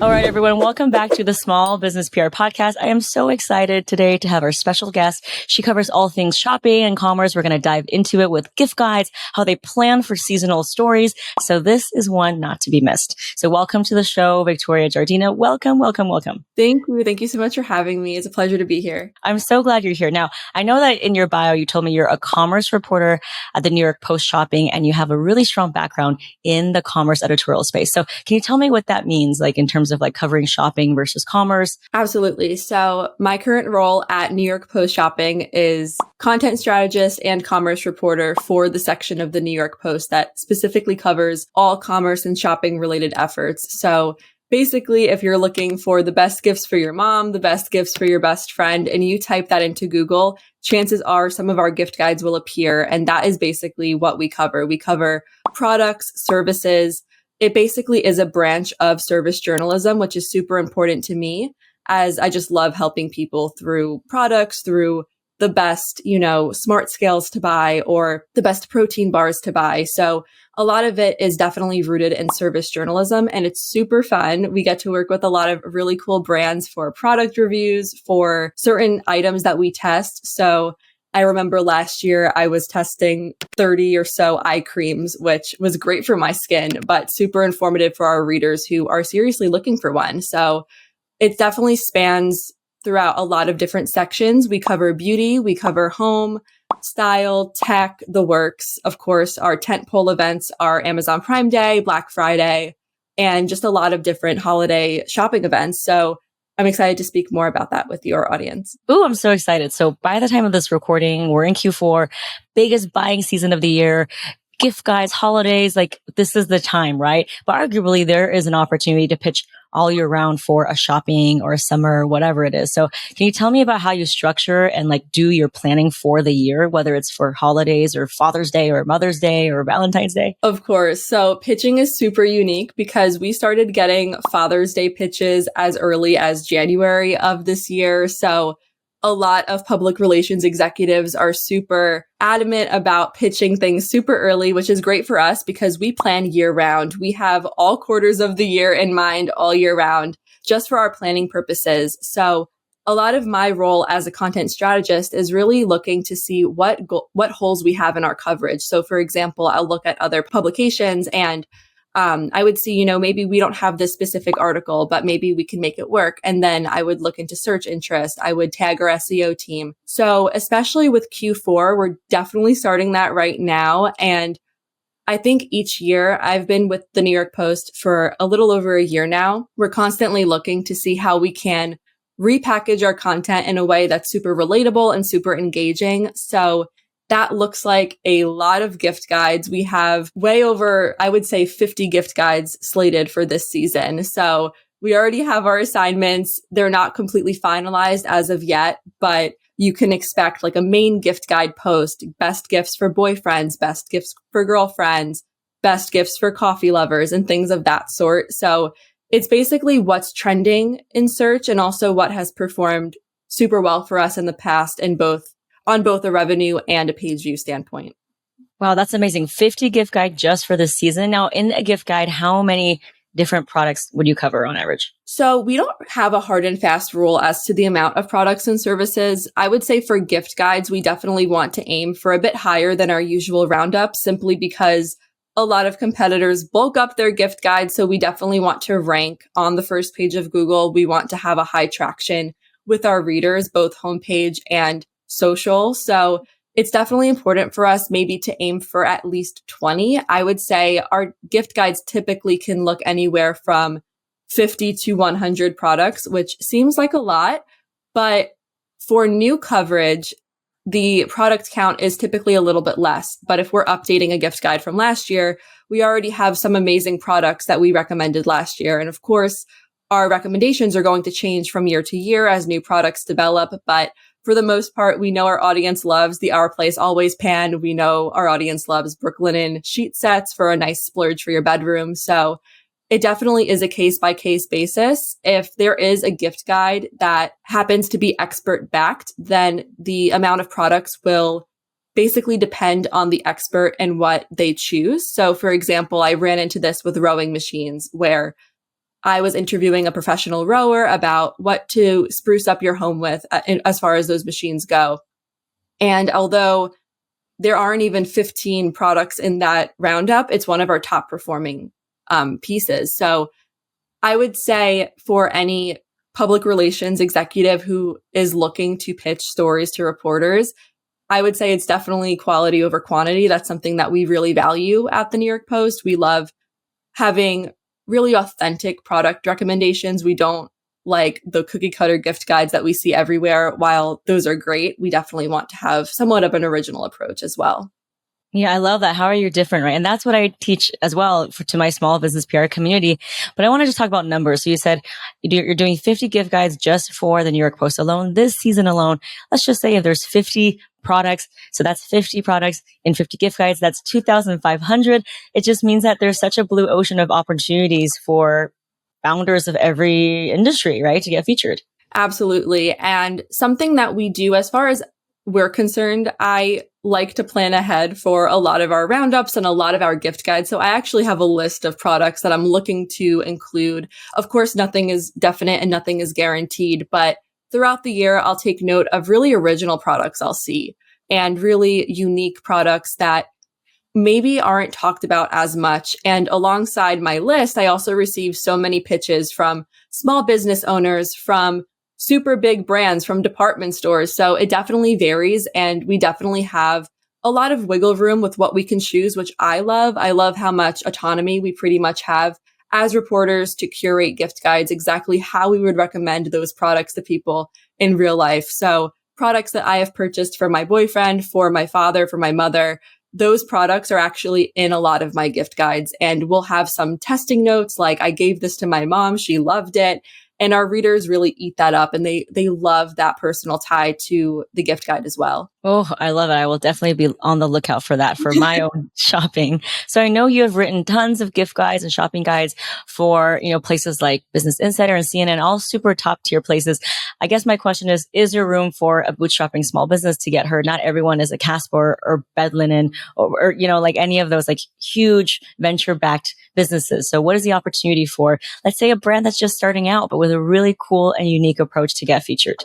All right, everyone. Welcome back to the Small Business PR Podcast. I am so excited today to have our special guest. She covers all things shopping and commerce. We're going to dive into it with gift guides, how they plan for seasonal stories. So this is one not to be missed. So welcome to the show, Victoria Giardina. Welcome, welcome, welcome. Thank you. Thank you so much for having me. It's a pleasure to be here. I'm so glad you're here. Now, I know that in your bio, you told me you're a commerce reporter at the New York Post Shopping, and you have a really strong background in the commerce editorial space. So can you tell me what that means, like in terms of like covering shopping versus commerce? Absolutely. So my current role at New York Post Shopping is content strategist and commerce reporter for the section of the New York Post that specifically covers all commerce and shopping related efforts. So basically, if you're looking for the best gifts for your mom, the best gifts for your best friend, and you type that into Google, chances are some of our gift guides will appear. And that is basically what we cover. We cover products, services. It basically is a branch of service journalism, which is super important to me, as I just love helping people through products, through the best, smart scales to buy or the best protein bars to buy. So a lot of it is definitely rooted in service journalism, and it's super fun. We get to work with a lot of really cool brands for product reviews, for certain items that we test. So I remember last year I was testing 30 or so eye creams, which was great for my skin, but super informative for our readers who are seriously looking for one. So it definitely spans throughout a lot of different sections. We cover beauty, we cover home, style, tech, the works. Of course, our tentpole events are Amazon Prime Day, Black Friday, and just a lot of different holiday shopping events. So I'm excited to speak more about that with your audience. Ooh, I'm so excited. So by the time of this recording, we're in Q4, biggest buying season of the year. Gift guides, holidays, like this is the time, right? But arguably there is an opportunity to pitch all year round for a shopping or a summer, whatever it is. So can you tell me about how you structure and like do your planning for the year, whether it's for holidays or Father's Day or Mother's Day or Valentine's Day? Of course. So pitching is super unique because we started getting Father's Day pitches as early as January of this year. So a lot of public relations executives are super adamant about pitching things super early, which is great for us because we plan year round. We have all quarters of the year in mind all year round just for our planning purposes. So a lot of my role as a content strategist is really looking to see what holes we have in our coverage. So for example, I'll look at other publications and I would see, maybe we don't have this specific article, but maybe we can make it work. And then I would look into search interest. I would tag our SEO team. So especially with Q4, we're definitely starting that right now. And I think each year I've been with the New York Post for a little over a year now. We're constantly looking to see how we can repackage our content in a way that's super relatable and super engaging. So that looks like a lot of gift guides. We have way over, I would say 50 gift guides slated for this season. So we already have our assignments. They're not completely finalized as of yet, but you can expect like a main gift guide post, best gifts for boyfriends, best gifts for girlfriends, best gifts for coffee lovers, and things of that sort. So it's basically what's trending in search and also what has performed super well for us in the past on both a revenue and a page view standpoint. Wow, that's amazing. 50 gift guide just for this season. Now, in a gift guide, how many different products would you cover on average? So we don't have a hard and fast rule as to the amount of products and services. I would say for gift guides, we definitely want to aim for a bit higher than our usual roundup, simply because a lot of competitors bulk up their gift guides. So we definitely want to rank on the first page of Google. We want to have a high traction with our readers, both homepage and social. So it's definitely important for us maybe to aim for at least 20. I would say our gift guides typically can look anywhere from 50 to 100 products, which seems like a lot. But for new coverage, the product count is typically a little bit less. But if we're updating a gift guide from last year, we already have some amazing products that we recommended last year. And of course, our recommendations are going to change from year to year as new products develop. But for the most part, we know our audience loves the Our Place Always Pan. We know our audience loves Brooklinen sheet sets for a nice splurge for your bedroom. So it definitely is a case-by-case basis. If there is a gift guide that happens to be expert backed, then the amount of products will basically depend on the expert and what they choose. So for example, I ran into this with rowing machines where I was interviewing a professional rower about what to spruce up your home with as far as those machines go. And although there aren't even 15 products in that roundup, it's one of our top performing pieces. So I would say for any public relations executive who is looking to pitch stories to reporters, I would say it's definitely quality over quantity. That's something that we really value at the New York Post. We love having really authentic product recommendations. We don't like the cookie cutter gift guides that we see everywhere. While those are great, we definitely want to have somewhat of an original approach as well. Yeah, I love that. How are you different, right? And that's what I teach as well to my small business PR community. But I want to just talk about numbers. So you said you're doing 50 gift guides just for the New York Post alone. This season alone, let's just say if there's 50 products, so that's 50 products in 50 gift guides, that's 2,500. It just means that there's such a blue ocean of opportunities for founders of every industry, right, to get featured. Absolutely. And something that we do as far as we're concerned, I like to plan ahead for a lot of our roundups and a lot of our gift guides. So I actually have a list of products that I'm looking to include. Of course, nothing is definite and nothing is guaranteed, but throughout the year, I'll take note of really original products I'll see and really unique products that maybe aren't talked about as much. And alongside my list, I also receive so many pitches from small business owners, from super big brands, from department stores. So it definitely varies. And we definitely have a lot of wiggle room with what we can choose, which I love. I love how much autonomy we pretty much have as reporters to curate gift guides exactly how we would recommend those products to people in real life. So products that I have purchased for my boyfriend, for my father, for my mother, those products are actually in a lot of my gift guides, and we'll have some testing notes like I gave this to my mom, she loved it. And our readers really eat that up, and they love that personal tie to the gift guide as well. Oh, I love it. I will definitely be on the lookout for that for my own shopping. So I know you have written tons of gift guides and shopping guides for, places like Business Insider and CNN, all super top tier places. I guess my question is there room for a bootstrapping small business to get heard? Not everyone is a Casper or Bed Linen or like any of those like huge venture backed businesses. So what is the opportunity for, let's say, a brand that's just starting out, but with a really cool and unique approach to get featured?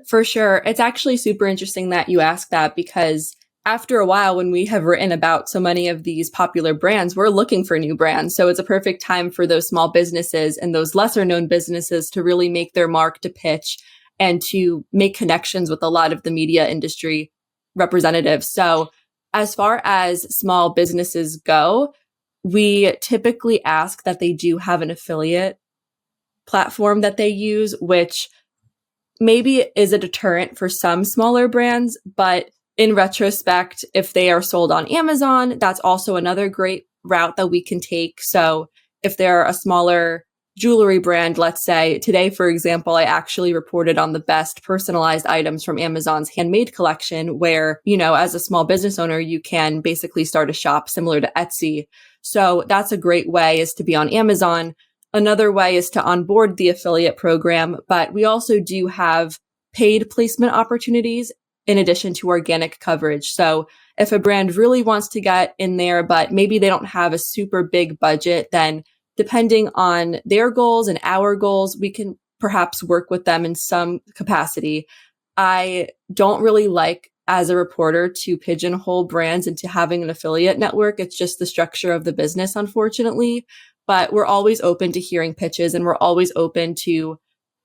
For sure. It's actually super interesting that you ask that, because after a while, when we have written about so many of these popular brands, we're looking for new brands. So it's a perfect time for those small businesses and those lesser known businesses to really make their mark, to pitch and to make connections with a lot of the media industry representatives. So as far as small businesses go, we typically ask that they do have an affiliate platform that they use, which maybe is a deterrent for some smaller brands, but in retrospect, if they are sold on Amazon, that's also another great route that we can take. So if they're a smaller jewelry brand, let's say today, for example, I actually reported on the best personalized items from Amazon's handmade collection, where, as a small business owner, you can basically start a shop similar to Etsy. So that's a great way, is to be on Amazon. Another way is to onboard the affiliate program, but we also do have paid placement opportunities in addition to organic coverage. So if a brand really wants to get in there, but maybe they don't have a super big budget, then depending on their goals and our goals, we can perhaps work with them in some capacity. I don't really like, as a reporter, to pigeonhole brands into having an affiliate network. It's just the structure of the business, unfortunately. But we're always open to hearing pitches, and we're always open to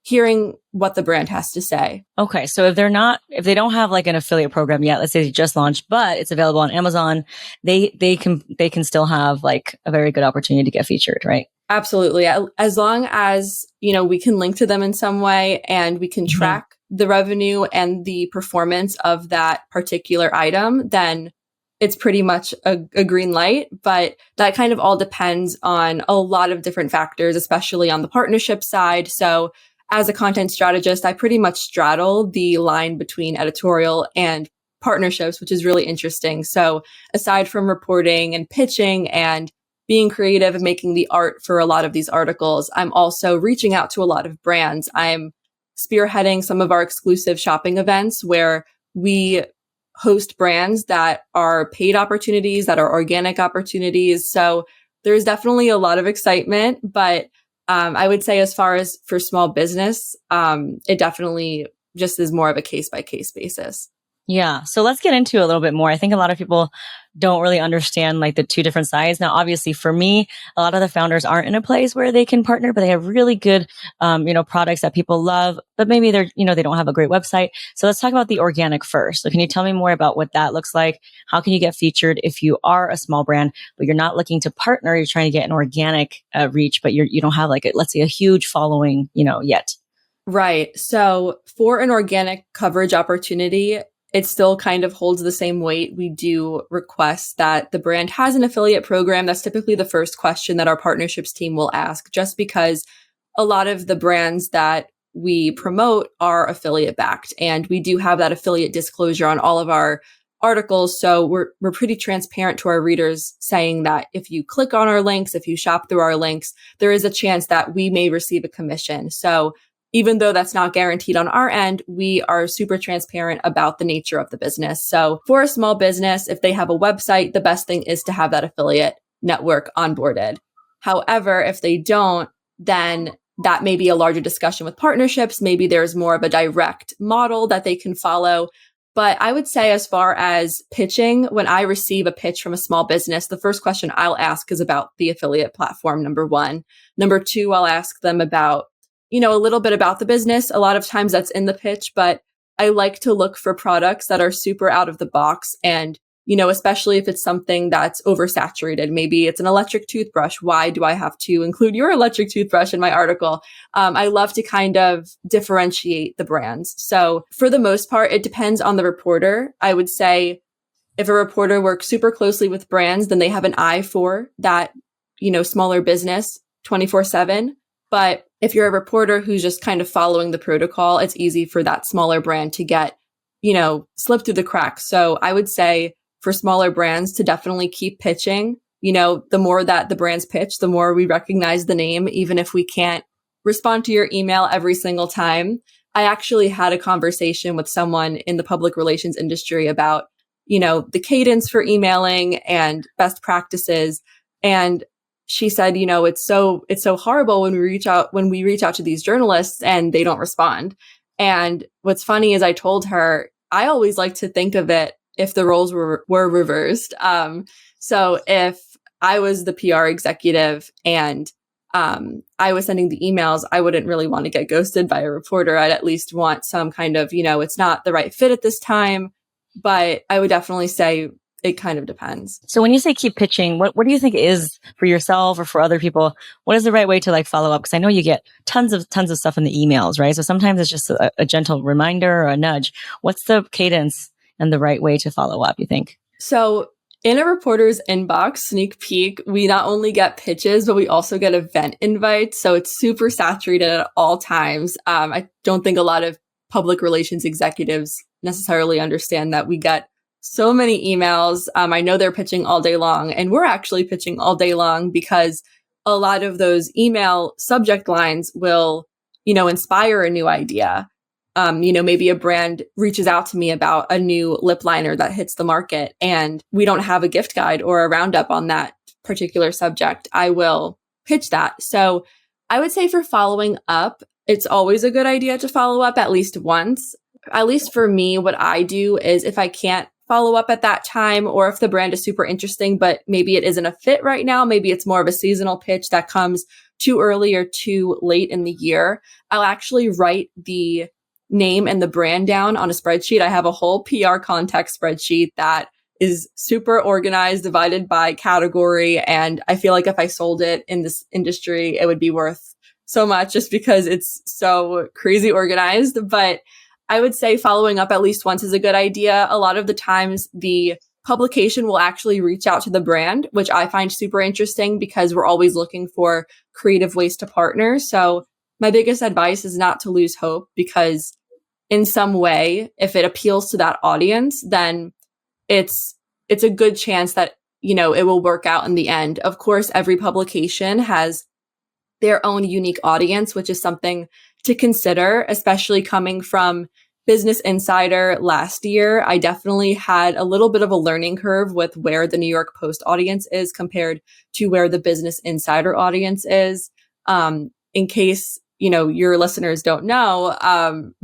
hearing what the brand has to say. Okay. So if they don't have like an affiliate program yet, let's say they just launched, but it's available on Amazon, they can still have like a very good opportunity to get featured, right? Absolutely. As long as, we can link to them in some way and we can track the revenue and the performance of that particular item, then it's pretty much a green light. But that kind of all depends on a lot of different factors, especially on the partnership side. So as a content strategist, I pretty much straddle the line between editorial and partnerships, which is really interesting. So aside from reporting and pitching and being creative and making the art for a lot of these articles, I'm also reaching out to a lot of brands. I'm spearheading some of our exclusive shopping events where we host brands that are paid opportunities, that are organic opportunities. So there's definitely a lot of excitement, but I would say as far as for small business, it definitely just is more of a case by case basis. Yeah. So let's get into it a little bit more. I think a lot of people don't really understand like the two different sides. Now, obviously for me, a lot of the founders aren't in a place where they can partner, but they have really good, products that people love, but maybe they don't have a great website. So let's talk about the organic first. So can you tell me more about what that looks like? How can you get featured if you are a small brand, but you're not looking to partner? You're trying to get an organic reach, but you don't have like, let's say a huge following, yet. Right. So for an organic coverage opportunity, it still kind of holds the same weight. We do request that the brand has an affiliate program. That's typically the first question that our partnerships team will ask, just because a lot of the brands that we promote are affiliate backed. And we do have that affiliate disclosure on all of our articles. So we're pretty transparent to our readers, saying that if you click on our links, if you shop through our links, there is a chance that we may receive a commission. So even though that's not guaranteed on our end, we are super transparent about the nature of the business. So for a small business, if they have a website, the best thing is to have that affiliate network onboarded. However, if they don't, then that may be a larger discussion with partnerships. Maybe there's more of a direct model that they can follow. But I would say, as far as pitching, when I receive a pitch from a small business, the first question I'll ask is about the affiliate platform, number one. Number two, I'll ask them about a little bit about the business. A lot of times that's in the pitch, but I like to look for products that are super out of the box. And, especially if it's something that's oversaturated, maybe it's an electric toothbrush. Why do I have to include your electric toothbrush in my article? I love to kind of differentiate the brands. So for the most part, it depends on the reporter. I would say if a reporter works super closely with brands, then they have an eye for that, smaller business 24/7. But if you're a reporter who's just kind of following the protocol, it's easy for that smaller brand to get, slip through the cracks. So I would say for smaller brands to definitely keep pitching. The more that the brands pitch, the more we recognize the name, even if we can't respond to your email every single time. I actually had a conversation with someone in the public relations industry about, the cadence for emailing and best practices. And she said, it's so horrible when we reach out to these journalists and they don't respond. And what's funny is I told her, I always like to think of it if the roles were reversed. So if I was the PR executive and I was sending the emails, I wouldn't really want to get ghosted by a reporter. I'd at least want some kind of, it's not the right fit at this time. But I would definitely say it kind of depends. So when you say keep pitching, what do you think is for yourself or for other people? What is the right way to like follow up? Because I know you get tons of stuff in the emails, right? So sometimes it's just a gentle reminder or a nudge. What's the cadence and the right way to follow up, you think? So in a reporter's inbox, sneak peek, we not only get pitches, but we also get event invites. So it's super saturated at all times. I don't think a lot of public relations executives necessarily understand that we get so many emails. I know they're pitching all day long, and we're actually pitching all day long because a lot of those email subject lines will, inspire a new idea. Maybe a brand reaches out to me about a new lip liner that hits the market and we don't have a gift guide or a roundup on that particular subject. I will pitch that. So I would say for following up, it's always a good idea to follow up at least once. At least for me, what I do is if I can't follow up at that time, or if the brand is super interesting, but maybe it isn't a fit right now, maybe it's more of a seasonal pitch that comes too early or too late in the year, I'll actually write the name and the brand down on a spreadsheet. I have a whole PR context spreadsheet that is super organized, divided by category. And I feel like if I sold it in this industry, it would be worth so much just because it's so crazy organized. But I would say following up at least once is a good idea. A lot of the times the publication will actually reach out to the brand, which I find super interesting because we're always looking for creative ways to partner. So my biggest advice is not to lose hope, because in some way, if it appeals to that audience, then it's a good chance that, it will work out in the end. Of course, every publication has their own unique audience, which is something to consider, especially coming from Business Insider last year. I definitely had a little bit of a learning curve with where the New York Post audience is compared to where the Business Insider audience is. In case, your listeners don't know,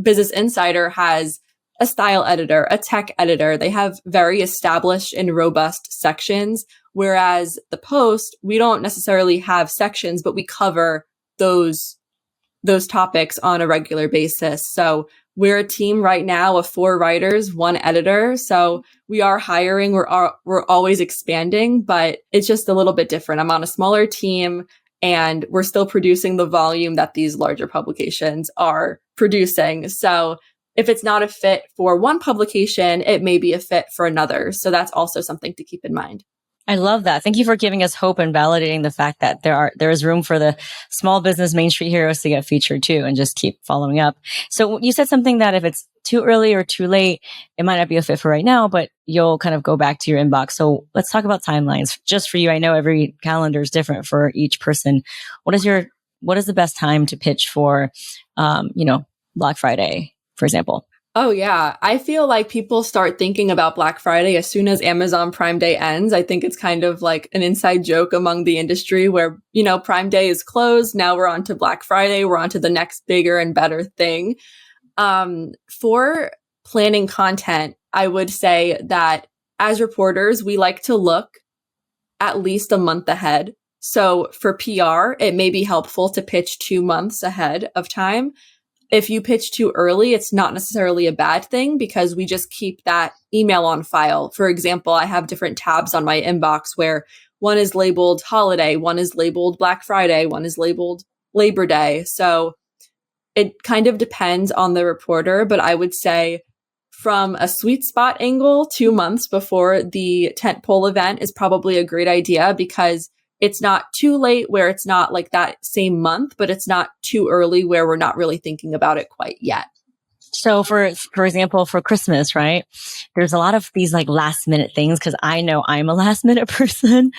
Business Insider has a style editor, a tech editor. They have very established and robust sections. Whereas the Post, we don't necessarily have sections, but we cover those topics on a regular basis. So we're a team right now of 4 writers, 1 editor. So we are hiring. We're always expanding, but it's just a little bit different. I'm on a smaller team and we're still producing the volume that these larger publications are producing. So if it's not a fit for one publication, it may be a fit for another. So that's also something to keep in mind. I love that. Thank you for giving us hope and validating the fact that there is room for the small business Main Street heroes to get featured too, and just keep following up. So you said something that if it's too early or too late, it might not be a fit for right now, but you'll kind of go back to your inbox. So let's talk about timelines. Just for you, I know every calendar is different for each person. What is the best time to pitch for, Black Friday, for example? Oh, yeah. I feel like people start thinking about Black Friday as soon as Amazon Prime Day ends. I think it's kind of like an inside joke among the industry where, Prime Day is closed. Now we're on to Black Friday. We're on to the next bigger and better thing. For planning content, I would say that as reporters, we like to look at least a month ahead. So for PR, it may be helpful to pitch 2 months ahead of time. If you pitch too early, it's not necessarily a bad thing because we just keep that email on file. For example, I have different tabs on my inbox where one is labeled holiday, one is labeled Black Friday, one is labeled Labor Day. So it kind of depends on the reporter, but I would say from a sweet spot angle, 2 months before the tentpole event is probably a great idea because it's not too late where it's not like that same month, but it's not too early where we're not really thinking about it quite yet. So for example, for Christmas, right? There's a lot of these like last minute things because I know I'm a last minute person.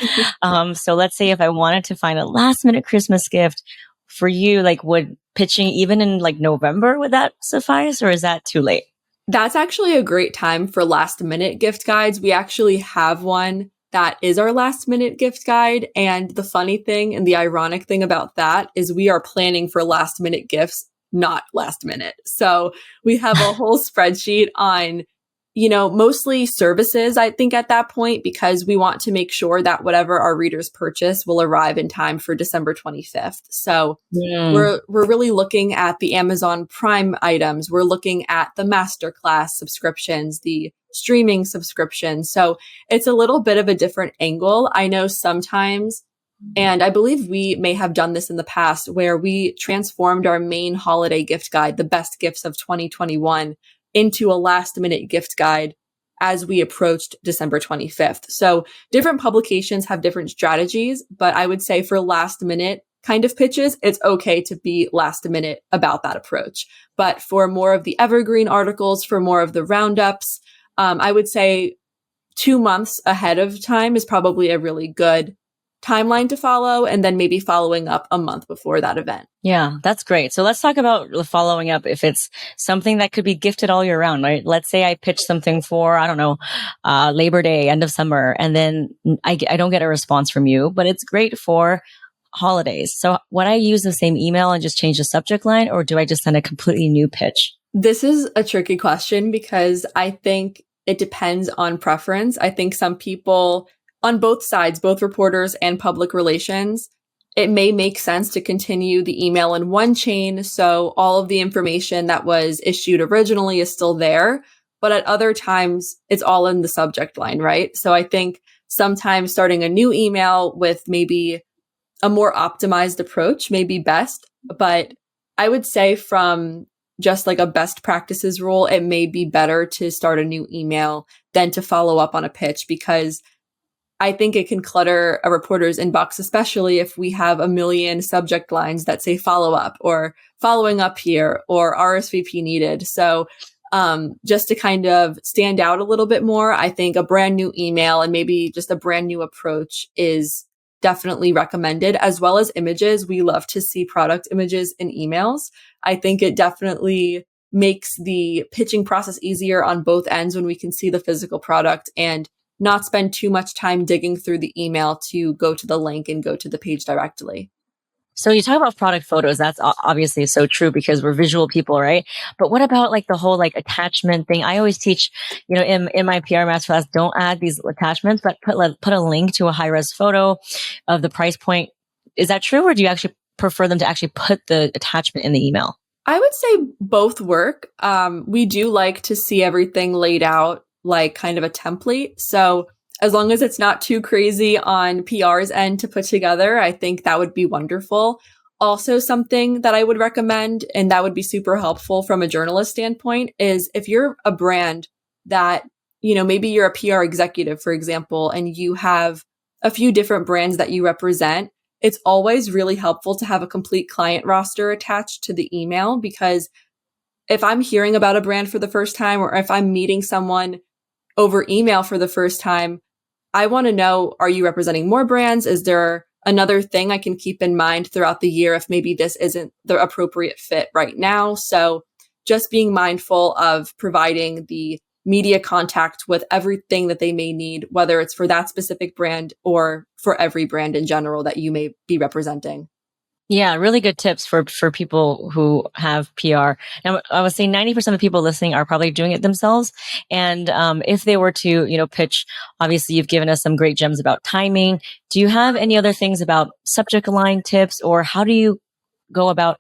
So let's say if I wanted to find a last minute Christmas gift for you, like would pitching even in like November, would that suffice or is that too late? That's actually a great time for last minute gift guides. We actually have one that is our last minute gift guide. And the funny thing and the ironic thing about that is we are planning for last minute gifts, not last minute. So we have a whole spreadsheet on, mostly services, I think at that point, because we want to make sure that whatever our readers purchase will arrive in time for December 25th. So we're really looking at the Amazon Prime items. We're looking at the masterclass subscriptions, the streaming subscriptions. So it's a little bit of a different angle. I know sometimes, and I believe we may have done this in the past, where we transformed our main holiday gift guide, the best gifts of 2021, into a last minute gift guide as we approached December 25th. So different publications have different strategies, but I would say for last minute kind of pitches, it's okay to be last minute about that approach. But for more of the evergreen articles, for more of the roundups, I would say 2 months ahead of time is probably a really good timeline to follow, and then maybe following up a month before that event. Yeah, that's great. So let's talk about the following up. If it's something that could be gifted all year round, right? Let's say I pitch something for, I don't know, Labor Day, end of summer, and then I don't get a response from you, but it's great for holidays. So would I use the same email and just change the subject line, or do I just send a completely new pitch? This is a tricky question because I think it depends on preference. I think some people on both sides, both reporters and public relations, it may make sense to continue the email in one chain. So all of the information that was issued originally is still there. But at other times, it's all in the subject line, right? So I think sometimes starting a new email with maybe a more optimized approach may be best. But I would say from just like a best practices rule, it may be better to start a new email than to follow up on a pitch because I think it can clutter a reporter's inbox, especially if we have a million subject lines that say follow up or following up here or RSVP needed. So just to kind of stand out a little bit more, I think a brand new email and maybe just a brand new approach is definitely recommended, as well as images. We love to see product images in emails. I think it definitely makes the pitching process easier on both ends when we can see the physical product and not spend too much time digging through the email to go to the link and go to the page directly. So you talk about product photos. That's obviously so true because we're visual people, right? But what about like the whole like attachment thing? I always teach, in my PR master class, don't add these attachments, but put a link to a high res photo of the price point. Is that true, or do you actually prefer them to actually put the attachment in the email? I would say both work. We do like to see everything laid out like kind of a template. So as long as it's not too crazy on PR's end to put together, I think that would be wonderful. Also, something that I would recommend, and that would be super helpful from a journalist standpoint, is if you're a brand that, maybe you're a PR executive, for example, and you have a few different brands that you represent, it's always really helpful to have a complete client roster attached to the email, because if I'm hearing about a brand for the first time, or if I'm meeting someone over email for the first time, I want to know, are you representing more brands? Is there another thing I can keep in mind throughout the year if maybe this isn't the appropriate fit right now? So just being mindful of providing the media contact with everything that they may need, whether it's for that specific brand or for every brand in general that you may be representing. Yeah, really good tips for people who have PR. Now, I would say 90% of the people listening are probably doing it themselves. And if they were to, pitch, obviously you've given us some great gems about timing. Do you have any other things about subject line tips, or how do you go about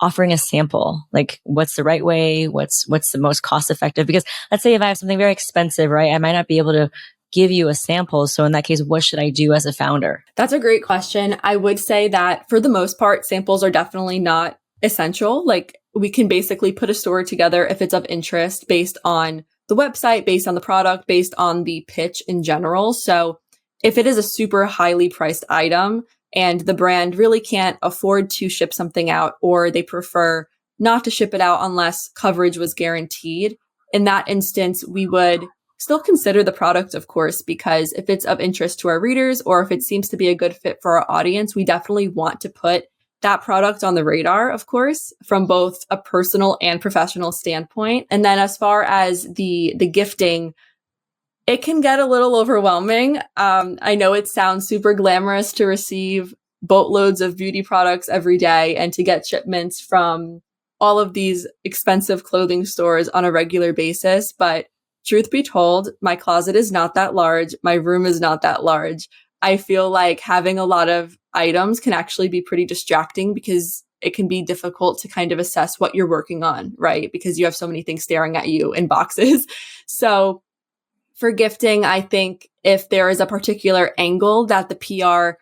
offering a sample? Like, what's the right way? What's the most cost effective? Because let's say if I have something very expensive, right, I might not be able to give you a sample. So in that case, what should I do as a founder? That's a great question. I would say that for the most part, samples are definitely not essential. Like, we can basically put a story together if it's of interest based on the website, based on the product, based on the pitch in general. So if it is a super highly priced item and the brand really can't afford to ship something out, or they prefer not to ship it out unless coverage was guaranteed, in that instance, we would still consider the product, of course, because if it's of interest to our readers, or if it seems to be a good fit for our audience, we definitely want to put that product on the radar, of course, from both a personal and professional standpoint. And then as far as the gifting, it can get a little overwhelming. I know it sounds super glamorous to receive boatloads of beauty products every day and to get shipments from all of these expensive clothing stores on a regular basis. But truth be told, my closet is not that large. My room is not that large. I feel like having a lot of items can actually be pretty distracting, because it can be difficult to kind of assess what you're working on, right? Because you have so many things staring at you in boxes. So for gifting, I think if there is a particular angle that the PR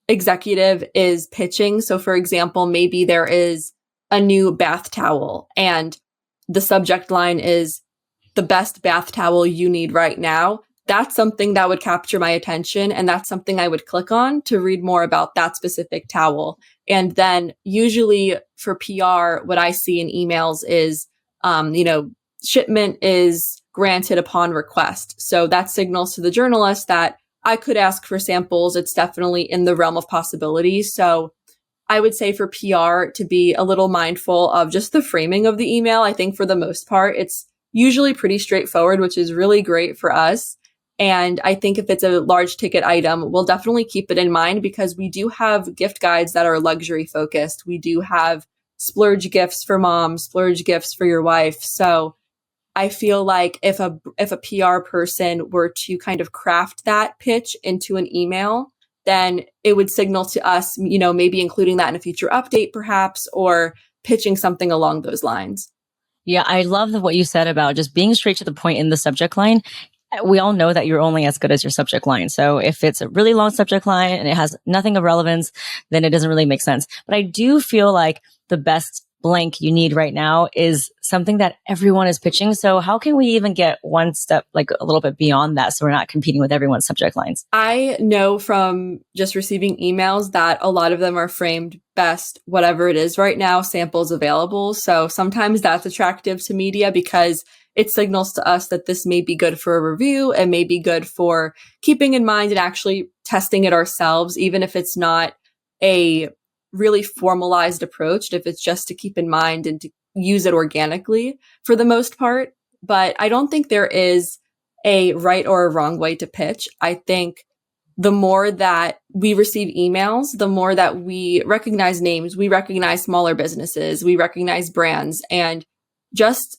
executive is pitching, so for example, maybe there is a new bath towel and the subject line is the best bath towel you need right now, that's something that would capture my attention. And that's something I would click on to read more about that specific towel. And then usually for PR, what I see in emails is, shipment is granted upon request. So that signals to the journalist that I could ask for samples. It's definitely in the realm of possibilities. So I would say for PR to be a little mindful of just the framing of the email. I think for the most part, it's usually pretty straightforward, which is really great for us. And I think if it's a large ticket item, we'll definitely keep it in mind, because we do have gift guides that are luxury focused. We do have splurge gifts for mom, splurge gifts for your wife. So I feel like if a PR person were to kind of craft that pitch into an email, then it would signal to us, maybe including that in a future update perhaps, or pitching something along those lines. Yeah, I love what you said about just being straight to the point in the subject line. We all know that you're only as good as your subject line. So if it's a really long subject line and it has nothing of relevance, then it doesn't really make sense. But I do feel like the best blank you need right now is something that everyone is pitching. So how can we even get one step, like a little bit beyond that, so we're not competing with everyone's subject lines? I know from just receiving emails that a lot of them are framed best, whatever it is right now, samples available. So sometimes that's attractive to media, because it signals to us that this may be good for a review and may be good for keeping in mind and actually testing it ourselves, even if it's not a really formalized approach, if it's just to keep in mind and to use it organically for the most part. But I don't think there is a right or a wrong way to pitch. I think the more that we receive emails, the more that we recognize names, we recognize smaller businesses, we recognize brands, and just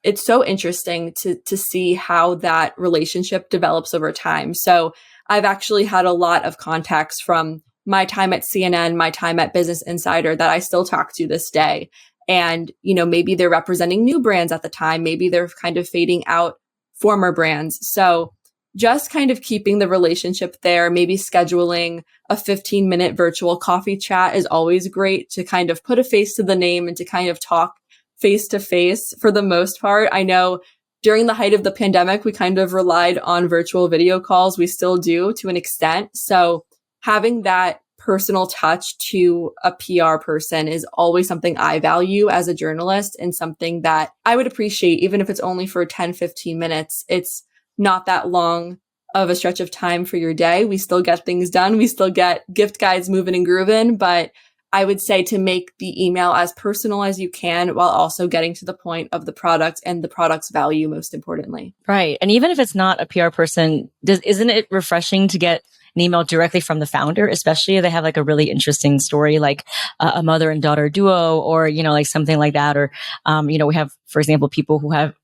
it's so interesting to see how that relationship develops over time. So I've actually had a lot of contacts from my time at CNN, my time at Business Insider that I still talk to this day. And, maybe they're representing new brands at the time. Maybe they're kind of fading out former brands. So just kind of keeping the relationship there, maybe scheduling a 15-minute virtual coffee chat is always great to kind of put a face to the name and to kind of talk face to face for the most part. I know during the height of the pandemic, we kind of relied on virtual video calls. We still do to an extent. So having that personal touch to a PR person is always something I value as a journalist and something that I would appreciate, even if it's only for 10, 15 minutes. It's not that long of a stretch of time for your day. We still get things done. We still get gift guides moving and grooving, but I would say to make the email as personal as you can while also getting to the point of the product and the product's value, most importantly. Right. And even if it's not a PR person, isn't it refreshing to get an email directly from the founder, especially if they have like a really interesting story, like a mother and daughter duo, or, like something like that. Or, we have, for example, people who have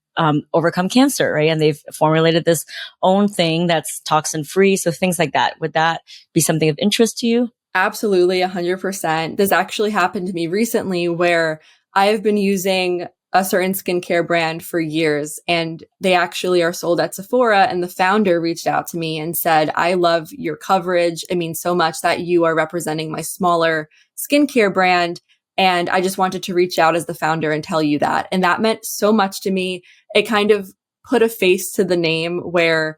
overcome cancer, right? And they've formulated this own thing that's toxin free. So things like that. Would that be something of interest to you? Absolutely, 100%. This actually happened to me recently where I have been using a certain skincare brand for years, and they actually are sold at Sephora. And the founder reached out to me and said, I love your coverage. It means so much that you are representing my smaller skincare brand. And I just wanted to reach out as the founder and tell you that. And that meant so much to me. It kind of put a face to the name where,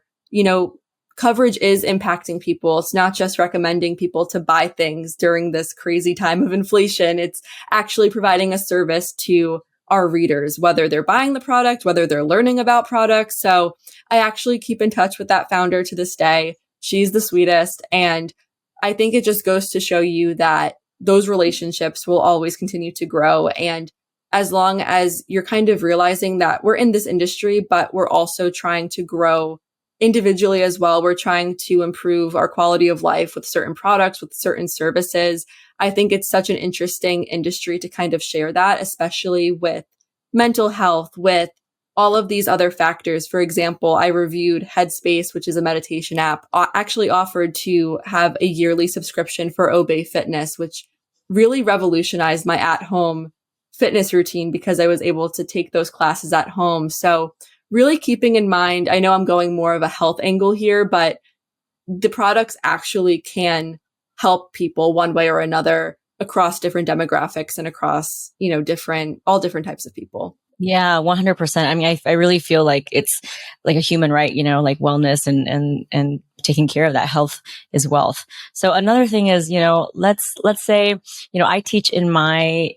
coverage is impacting people. It's not just recommending people to buy things during this crazy time of inflation. It's actually providing a service to our readers, whether they're buying the product, whether they're learning about products. So I actually keep in touch with that founder to this day. She's the sweetest. And I think it just goes to show you that those relationships will always continue to grow. And as long as you're kind of realizing that we're in this industry, but we're also trying to grow individually as well. We're trying to improve our quality of life with certain products, with certain services. I think it's such an interesting industry to kind of share that, especially with mental health, with all of these other factors. For example, I reviewed Headspace, which is a meditation app, actually offered to have a yearly subscription for Obey Fitness, which really revolutionized my at-home fitness routine because I was able to take those classes at home. So really keeping in mind, I know I'm going more of a health angle here, but the products actually can help people one way or another across different demographics and across, all different types of people. Yeah, 100%. I mean, I really feel like it's like a human right, like wellness and taking care of that. Health is wealth. So another thing is, let's say, I teach in my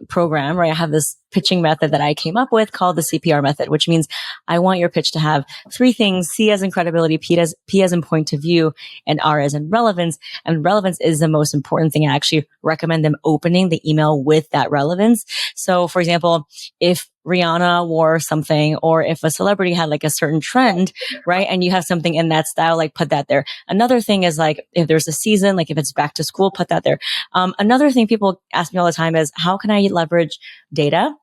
program, right? I have this pitching method that I came up with called the CPR method, which means I want your pitch to have three things: C as in credibility, P as in point of view, and R as in relevance. And relevance is the most important thing. I actually recommend them opening the email with that relevance. So for example, if Rihanna wore something, or if a celebrity had like a certain trend, right? And you have something in that style, like put that there. Another thing is like, if there's a season, like if it's back to school, put that there. Another thing people ask me all the time is, how can I leverage data,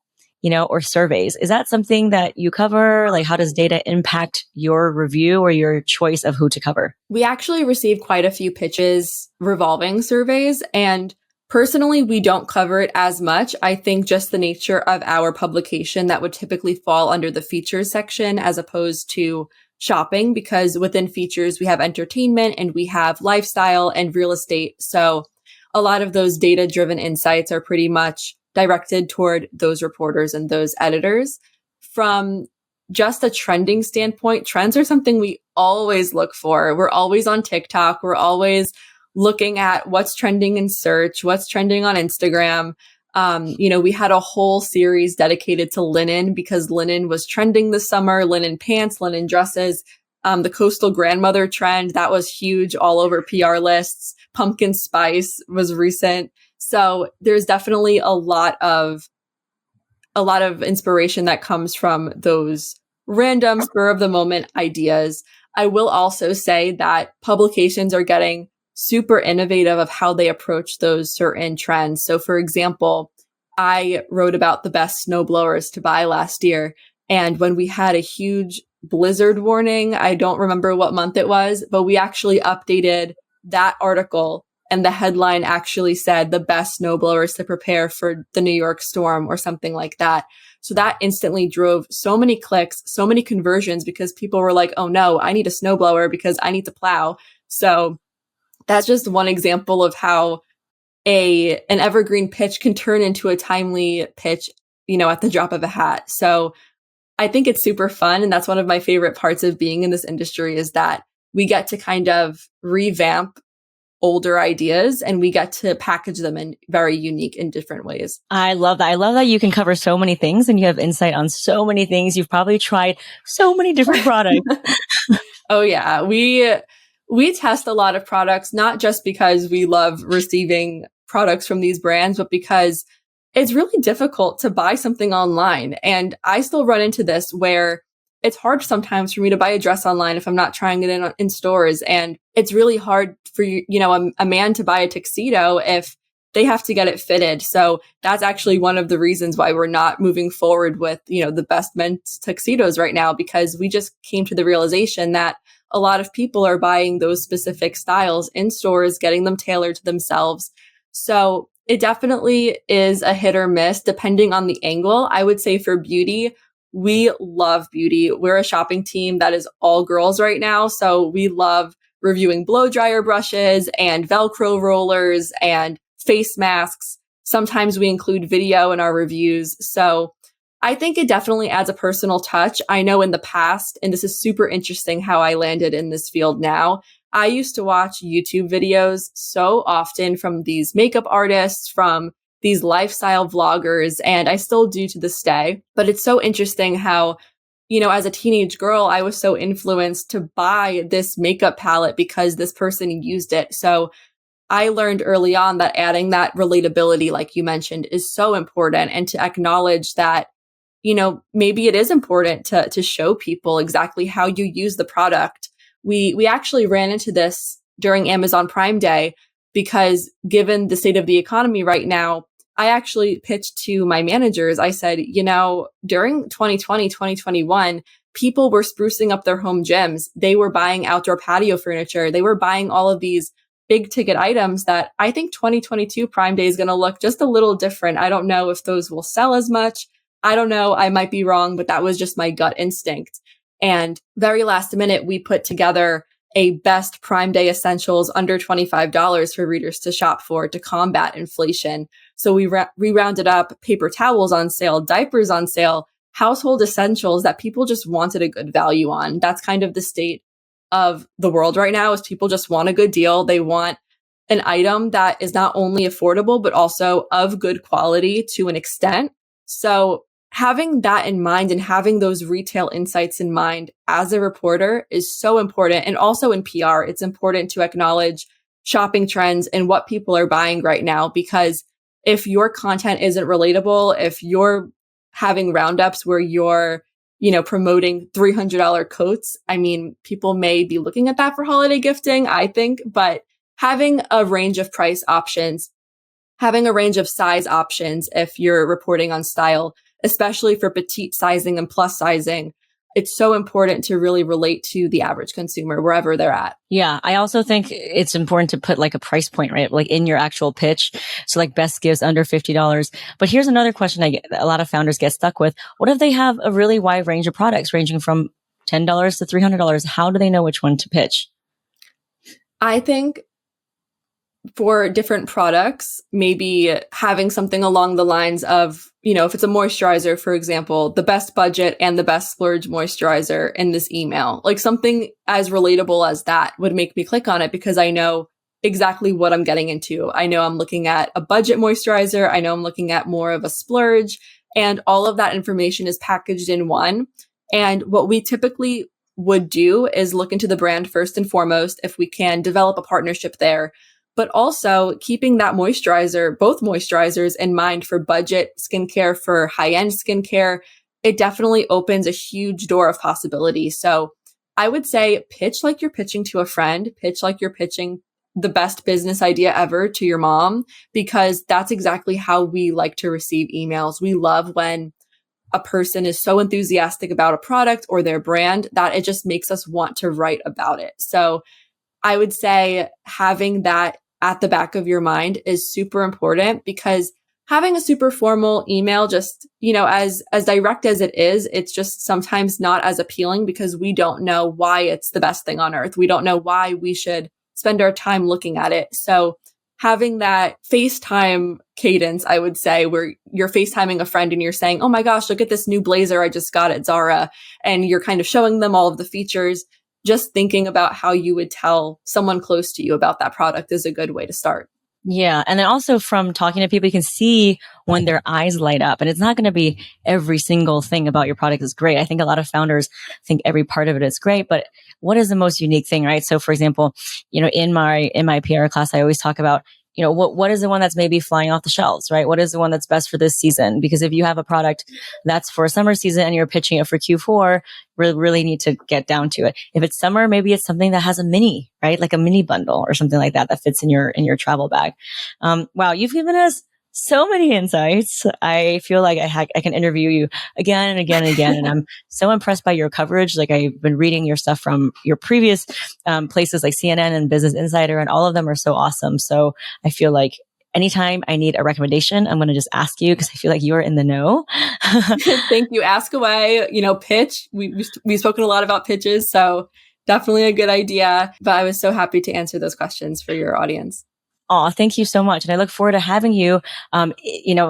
or surveys? Is that something that you cover? Like, how does data impact your review or your choice of who to cover? We actually received quite a few pitches revolving surveys, and personally, we don't cover it as much. I think just the nature of our publication that would typically fall under the features section as opposed to shopping, because within features, we have entertainment and we have lifestyle and real estate. So a lot of those data-driven insights are pretty much directed toward those reporters and those editors. From just a trending standpoint, trends are something we always look for. We're always on TikTok. We're always looking at what's trending in search, what's trending on Instagram. We had a whole series dedicated to linen because linen was trending this summer, linen pants, linen dresses. The coastal grandmother trend, that was huge all over PR lists. Pumpkin spice was recent. So there's definitely a lot of inspiration that comes from those random spur of the moment ideas. I will also say that publications are getting super innovative of how they approach those certain trends. So for example, I wrote about the best snowblowers to buy last year. And when we had a huge blizzard warning, I don't remember what month it was, but we actually updated that article, and the headline actually said the best snowblowers to prepare for the New York storm or something like that. So that instantly drove so many clicks, so many conversions, because people were like, oh no, I need a snowblower because I need to plow. So that's just one example of how an evergreen pitch can turn into a timely pitch, at the drop of a hat. So I think it's super fun. And that's one of my favorite parts of being in this industry, is that we get to kind of revamp older ideas and we get to package them in very unique and different ways. I love that. I love that you can cover so many things and you have insight on so many things. You've probably tried so many different products. Oh yeah. We test a lot of products, not just because we love receiving products from these brands, but because it's really difficult to buy something online. And I still run into this where it's hard sometimes for me to buy a dress online if I'm not trying it in stores. And it's really hard for a man to buy a tuxedo if they have to get it fitted. So that's actually one of the reasons why we're not moving forward with, the best men's tuxedos right now, because we just came to the realization that a lot of people are buying those specific styles in stores, getting them tailored to themselves. So it definitely is a hit or miss depending on the angle. I would say for beauty, we love beauty. We're a shopping team that is all girls right now. So we love reviewing blow dryer brushes and Velcro rollers and face masks. Sometimes we include video in our reviews. So I think it definitely adds a personal touch. I know in the past, and this is super interesting how I landed in this field now, I used to watch YouTube videos so often from these makeup artists, from these lifestyle vloggers, and I still do to this day. But it's so interesting how, as a teenage girl, I was so influenced to buy this makeup palette because this person used it. So I learned early on that adding that relatability, like you mentioned, is so important, and to acknowledge that, maybe it is important to show people exactly how you use the product. We actually ran into this during Amazon Prime Day because given the state of the economy right now, I actually pitched to my managers. I said, during 2020, 2021, people were sprucing up their home gyms. They were buying outdoor patio furniture. They were buying all of these big ticket items that I think 2022 Prime Day is going to look just a little different. I don't know if those will sell as much. I don't know. I might be wrong, but that was just my gut instinct. And very last minute, we put together a best Prime Day essentials under $25 for readers to shop for to combat inflation. So we rounded up paper towels on sale, diapers on sale, household essentials that people just wanted a good value on. That's kind of the state of the world right now, is people just want a good deal. They want an item that is not only affordable, but also of good quality to an extent. So having that in mind and having those retail insights in mind as a reporter is so important. And also in PR, it's important to acknowledge shopping trends and what people are buying right now, because if your content isn't relatable, if you're having roundups where you're, promoting $300 coats, I mean, people may be looking at that for holiday gifting, I think, but having a range of price options, having a range of size options if you're reporting on style, especially for petite sizing and plus sizing, it's so important to really relate to the average consumer wherever they're at. Yeah. I also think it's important to put like a price point, right? Like in your actual pitch. So like best gives under $50. But here's another question a lot of founders get stuck with. What if they have a really wide range of products ranging from $10 to $300? How do they know which one to pitch? I think for different products, maybe having something along the lines of, if it's a moisturizer, for example, the best budget and the best splurge moisturizer in this email, like something as relatable as that would make me click on it because I know exactly what I'm getting into. I know I'm looking at a budget moisturizer. I know I'm looking at more of a splurge, and all of that information is packaged in one. And what we typically would do is look into the brand first and foremost, if we can develop a partnership there, but also keeping that moisturizer, both moisturizers in mind for budget skincare, for high-end skincare. It definitely opens a huge door of possibility. So I would say pitch like you're pitching to a friend, pitch like you're pitching the best business idea ever to your mom, because that's exactly how we like to receive emails. We love when a person is so enthusiastic about a product or their brand that it just makes us want to write about it. So I would say having that at the back of your mind is super important, because having a super formal email, just, as direct as it is, it's just sometimes not as appealing because we don't know why it's the best thing on earth. We don't know why we should spend our time looking at it. So having that FaceTime cadence, I would say, where you're FaceTiming a friend and you're saying, oh my gosh, look at this new blazer I just got at Zara. And you're kind of showing them all of the features. Just thinking about how you would tell someone close to you about that product is a good way to start. Yeah. And then also from talking to people, you can see when their eyes light up, and it's not going to be every single thing about your product is great. I think a lot of founders think every part of it is great, but what is the most unique thing, right? So for example, in my PR class, I always talk about, what is the one that's maybe flying off the shelves, right? What is the one that's best for this season? Because if you have a product that's for summer season and you're pitching it for Q4, we really need to get down to it. If it's summer, maybe it's something that has a mini, right? Like a mini bundle or something like that fits in your travel bag. Wow. You've given us so many insights. I feel like I can interview you again and again and again. And I'm so impressed by your coverage. Like, I've been reading your stuff from your previous places like CNN and Business Insider, and all of them are so awesome. So I feel like anytime I need a recommendation, I'm going to just ask you, because I feel like you're in the know. Thank you. Ask away, pitch. We've spoken a lot about pitches, so definitely a good idea. But I was so happy to answer those questions for your audience. Oh, thank you so much. And I look forward to having you,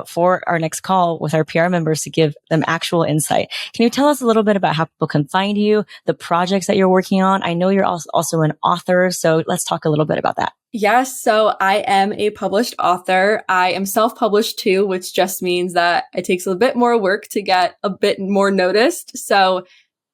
for our next call with our PR members to give them actual insight. Can you tell us a little bit about how people can find you, the projects that you're working on? I know you're also an author, so let's talk a little bit about that. Yes. So I am a published author. I am self-published too, which just means that it takes a bit more work to get a bit more noticed. So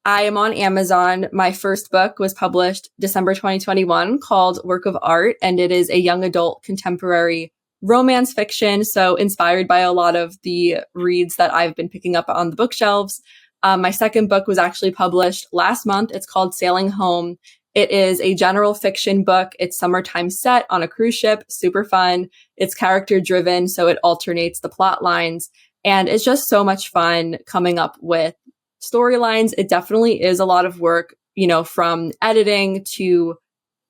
I am on Amazon. My first book was published December 2021 called Work of Art, and it is a young adult contemporary romance fiction. So inspired by a lot of the reads that I've been picking up on the bookshelves. My second book was actually published last month. It's called Sailing Home. It is a general fiction book. It's summertime set on a cruise ship, super fun. It's character driven, so it alternates the plot lines. And it's just so much fun coming up with storylines. It definitely is a lot of work, from editing to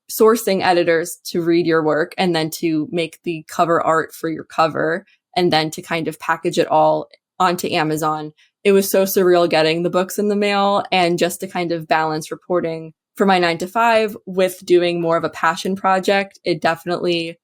sourcing editors to read your work, and then to make the cover art for your cover, and then to kind of package it all onto Amazon. It was so surreal getting the books in the mail, and just to kind of balance reporting for my 9 to 5 with doing more of a passion project. It definitely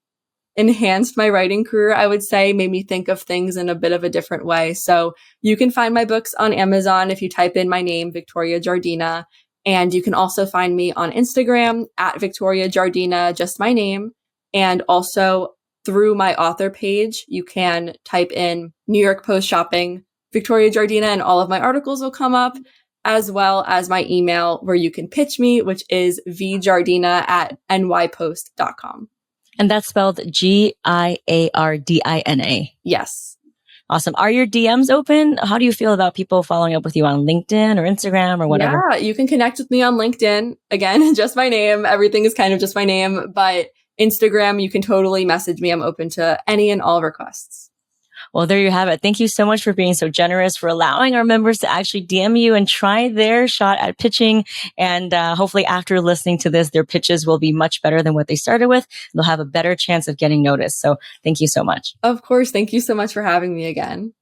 enhanced my writing career, I would say, made me think of things in a bit of a different way. So you can find my books on Amazon if you type in my name, Victoria Giardina. And you can also find me on Instagram at Victoria Giardina, just my name. And also through my author page, you can type in New York Post shopping, Victoria Giardina, and all of my articles will come up, as well as my email where you can pitch me, which is vgiardina@nypost.com. And that's spelled Giardina. Yes. Awesome. Are your DMs open? How do you feel about people following up with you on LinkedIn or Instagram or whatever? Yeah, you can connect with me on LinkedIn. Again, just my name. Everything is kind of just my name. But Instagram, you can totally message me. I'm open to any and all requests. Well, there you have it. Thank you so much for being so generous, for allowing our members to actually DM you and try their shot at pitching. And hopefully after listening to this, their pitches will be much better than what they started with. They'll have a better chance of getting noticed. So thank you so much. Of course. Thank you so much for having me again.